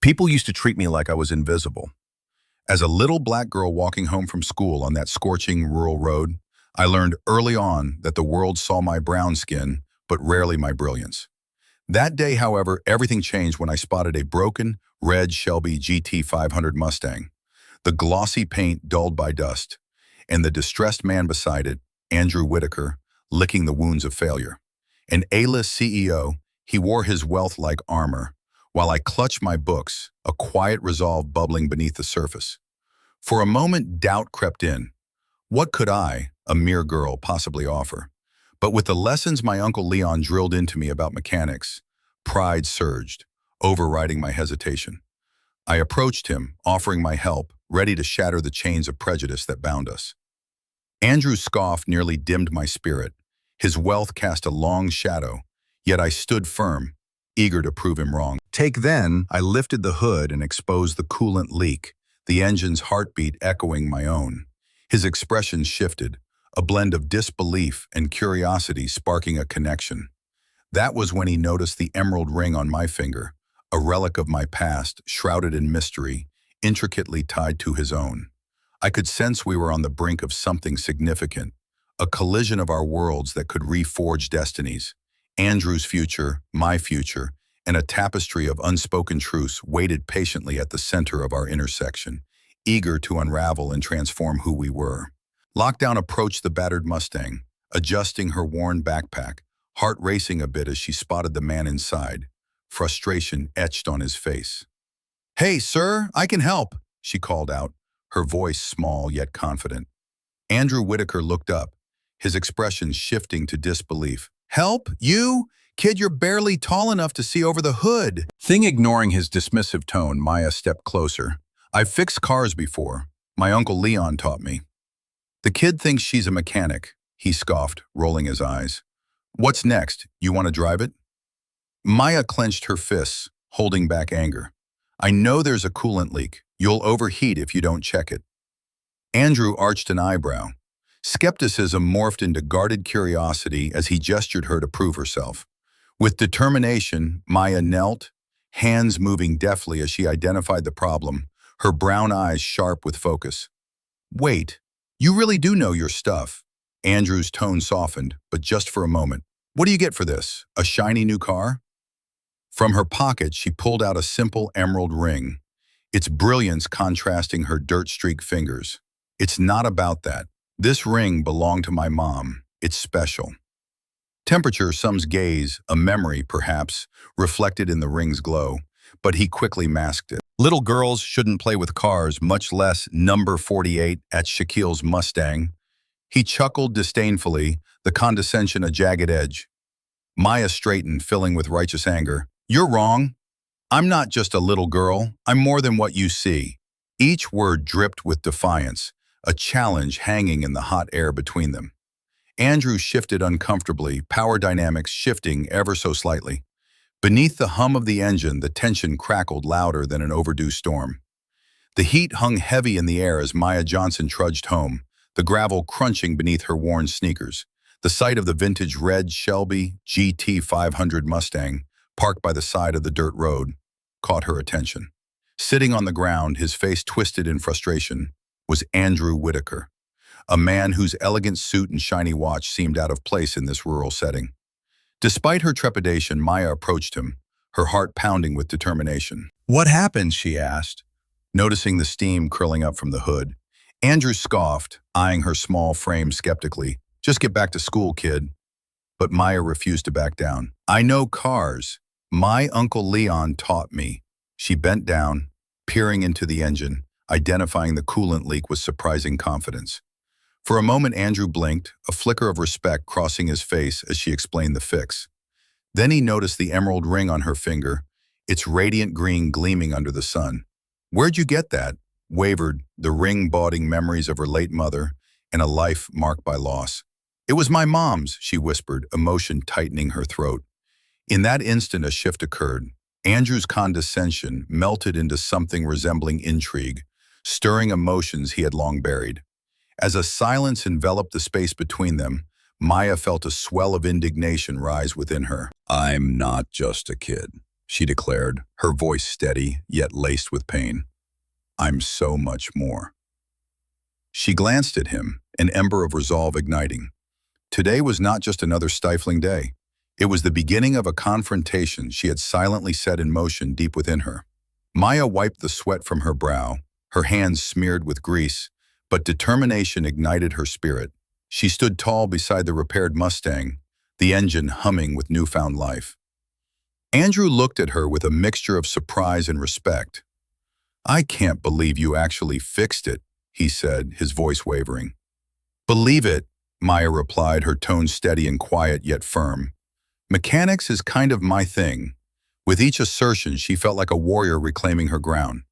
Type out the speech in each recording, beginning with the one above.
People used to treat me like I was invisible. As a little black girl walking home from school on that scorching rural road, I learned early on that the world saw my brown skin, but rarely my brilliance. That day, however, everything changed when I spotted a broken, red Shelby GT 500 Mustang, the glossy paint dulled by dust, and the distressed man beside it, Andrew Whitaker, licking the wounds of failure. An A-list CEO, he wore his wealth like armor, while I clutched my books, a quiet resolve bubbling beneath the surface. For a moment, doubt crept in. What could I, a mere girl, possibly offer? But with the lessons my Uncle Leon drilled into me about mechanics, pride surged, overriding my hesitation. I approached him, offering my help, ready to shatter the chains of prejudice that bound us. Andrew's scoff nearly dimmed my spirit. His wealth cast a long shadow, yet I stood firm, eager to prove him wrong. I lifted the hood and exposed the coolant leak, the engine's heartbeat echoing my own. His expression shifted, a blend of disbelief and curiosity sparking a connection. That was when he noticed the emerald ring on my finger, a relic of my past, shrouded in mystery, intricately tied to his own. I could sense we were on the brink of something significant, a collision of our worlds that could reforge destinies. Andrew's future, my future, and a tapestry of unspoken truths waited patiently at the center of our intersection, eager to unravel and transform who we were. Lockdown approached the battered Mustang, adjusting her worn backpack, heart racing a bit as she spotted the man inside, frustration etched on his face. "Hey, sir, I can help," she called out, her voice small yet confident. Andrew Whitaker looked up, his expression shifting to disbelief. "Help? You? Kid, you're barely tall enough to see over the hood." Ignoring his dismissive tone, Maya stepped closer. "I've fixed cars before. My Uncle Leon taught me." "The kid thinks she's a mechanic," he scoffed, rolling his eyes. "What's next? You want to drive it?" Maya clenched her fists, holding back anger. "I know there's a coolant leak. You'll overheat if you don't check it." Andrew arched an eyebrow. Skepticism morphed into guarded curiosity as he gestured her to prove herself. With determination, Maya knelt, hands moving deftly as she identified the problem, her brown eyes sharp with focus. "Wait, you really do know your stuff." Andrew's tone softened, but just for a moment. "What do you get for this? A shiny new car?" From her pocket, she pulled out a simple emerald ring, its brilliance contrasting her dirt-streaked fingers. "It's not about that. This ring belonged to my mom. It's special." Temperature sums gaze, a memory, perhaps, reflected in the ring's glow, but he quickly masked it. Little girls shouldn't play with cars, much less number 48 at Shaquille's Mustang. He chuckled disdainfully, the condescension a jagged edge. Maya straightened, filling with righteous anger. "You're wrong. I'm not just a little girl. I'm more than what you see." Each word dripped with defiance, a challenge hanging in the hot air between them. Andrew shifted uncomfortably, power dynamics shifting ever so slightly. Beneath the hum of the engine, the tension crackled louder than an overdue storm. The heat hung heavy in the air as Maya Johnson trudged home, the gravel crunching beneath her worn sneakers. The sight of the vintage red Shelby GT 500 Mustang, parked by the side of the dirt road, caught her attention. Sitting on the ground, his face twisted in frustration, was Andrew Whitaker, a man whose elegant suit and shiny watch seemed out of place in this rural setting. Despite her trepidation, Maya approached him, her heart pounding with determination. "What happened?" she asked, noticing the steam curling up from the hood. Andrew scoffed, eyeing her small frame skeptically. "Just get back to school, kid." But Maya refused to back down. "I know cars. My Uncle Leon taught me." She bent down, peering into the engine, identifying the coolant leak with surprising confidence. For a moment, Andrew blinked, a flicker of respect crossing his face as she explained the fix. Then he noticed the emerald ring on her finger, its radiant green gleaming under the sun. "Where'd you get that?" wavered, the ring boding memories of her late mother and a life marked by loss. "It was my mom's," she whispered, emotion tightening her throat. In that instant, a shift occurred. Andrew's condescension melted into something resembling intrigue, stirring emotions he had long buried. As a silence enveloped the space between them, Maya felt a swell of indignation rise within her. "I'm not just a kid," she declared, her voice steady yet laced with pain. I'm so much more. She glanced at him, an ember of resolve igniting. Today was not just another stifling day. It was the beginning of a confrontation she had silently set in motion deep within her. Maya wiped the sweat from her brow, her hands smeared with grease, but determination ignited her spirit. She stood tall beside the repaired Mustang, the engine humming with newfound life. Andrew looked at her with a mixture of surprise and respect. I can't believe you actually fixed it, he said, his voice wavering. Believe it, Maya replied, her tone steady and quiet yet firm. Mechanics is kind of my thing. With each assertion, she felt like a warrior reclaiming her ground.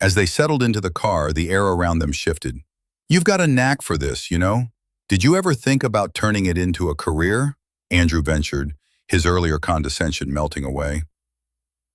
As they settled into the car, the air around them shifted. You've got a knack for this, you know? Did you ever think about turning it into a career? Andrew ventured, his earlier condescension melting away.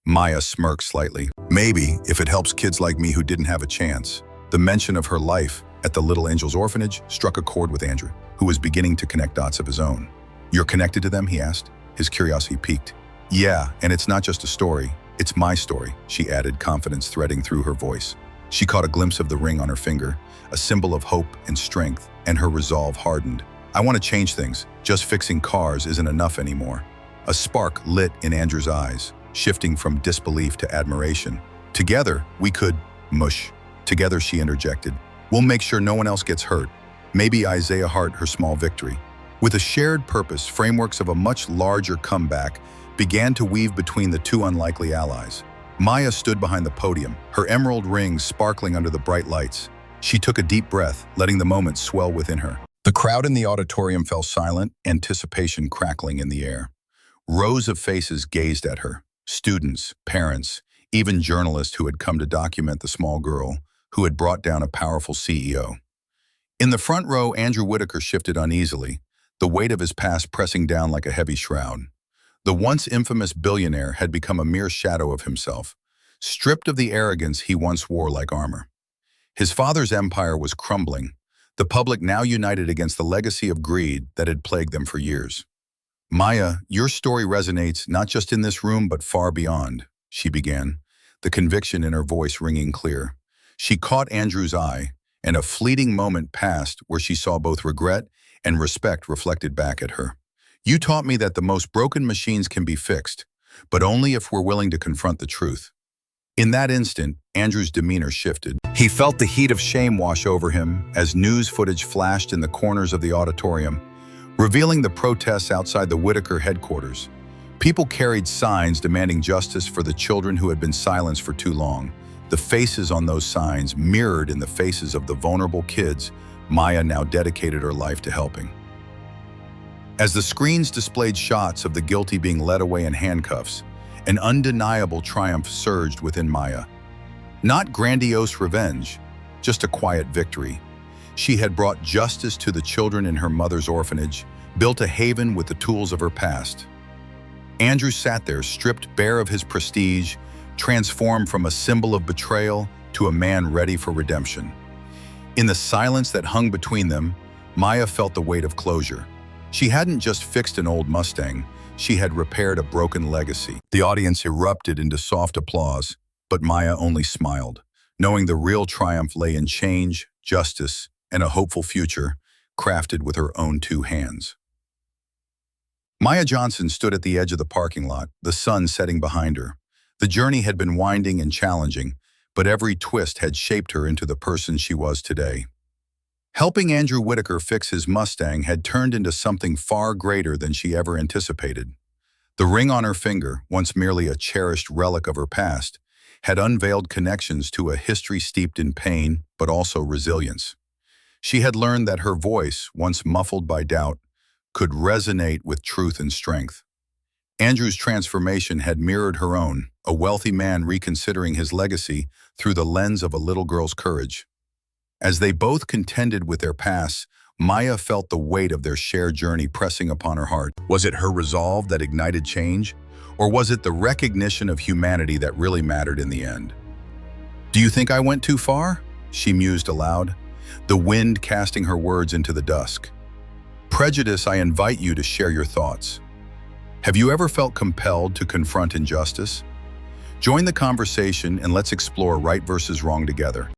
Maya smirked slightly. Maybe, if it helps kids like me who didn't have a chance. The mention of her life at the Little Angels Orphanage struck a chord with Andrew, who was beginning to connect dots of his own. You're connected to them, he asked, his curiosity piqued. Yeah, and it's not just a story. It's my story, she added, confidence threading through her voice. She caught a glimpse of the ring on her finger, a symbol of hope and strength, and her resolve hardened. I want to change things. Just fixing cars isn't enough anymore. A spark lit in Andrew's eyes, shifting from disbelief to admiration. Together, we could, mush. Together, she interjected. We'll make sure no one else gets hurt. Maybe Isaiah Hart her small victory. With a shared purpose, frameworks of a much larger comeback began to weave between the two unlikely allies. Maya stood behind the podium, her emerald ring sparkling under the bright lights. She took a deep breath, letting the moment swell within her. The crowd in the auditorium fell silent, anticipation crackling in the air. Rows of faces gazed at her. Students, parents, even journalists who had come to document the small girl who had brought down a powerful CEO. In the front row, Andrew Whitaker shifted uneasily, the weight of his past pressing down like a heavy shroud. The once infamous billionaire had become a mere shadow of himself, stripped of the arrogance he once wore like armor. His father's empire was crumbling, the public now united against the legacy of greed that had plagued them for years. Maya, your story resonates not just in this room but far beyond, she began, the conviction in her voice ringing clear. She caught Andrew's eye, and a fleeting moment passed where she saw both regret and respect reflected back at her. You taught me that the most broken machines can be fixed, but only if we're willing to confront the truth. In that instant, Andrew's demeanor shifted. He felt the heat of shame wash over him as news footage flashed in the corners of the auditorium, revealing the protests outside the Whitaker headquarters. People carried signs demanding justice for the children who had been silenced for too long. The faces on those signs mirrored in the faces of the vulnerable kids Maya now dedicated her life to helping. As the screens displayed shots of the guilty being led away in handcuffs, an undeniable triumph surged within Maya. Not grandiose revenge, just a quiet victory. She had brought justice to the children in her mother's orphanage, built a haven with the tools of her past. Andrew sat there, stripped bare of his prestige, transformed from a symbol of betrayal to a man ready for redemption. In the silence that hung between them, Maya felt the weight of closure. She hadn't just fixed an old Mustang, she had repaired a broken legacy. The audience erupted into soft applause, but Maya only smiled, knowing the real triumph lay in change, justice, and a hopeful future, crafted with her own two hands. Maya Johnson stood at the edge of the parking lot, the sun setting behind her. The journey had been winding and challenging, but every twist had shaped her into the person she was today. Helping Andrew Whitaker fix his Mustang had turned into something far greater than she ever anticipated. The ring on her finger, once merely a cherished relic of her past, had unveiled connections to a history steeped in pain, but also resilience. She had learned that her voice, once muffled by doubt, could resonate with truth and strength. Andrew's transformation had mirrored her own, a wealthy man reconsidering his legacy through the lens of a little girl's courage. As they both contended with their pasts, Maya felt the weight of their shared journey pressing upon her heart. Was it her resolve that ignited change? Or was it the recognition of humanity that really mattered in the end? Do you think I went too far? She mused aloud, the wind casting her words into the dusk. Prejudice, I invite you to share your thoughts. Have you ever felt compelled to confront injustice, Join the conversation and let's explore right versus wrong together.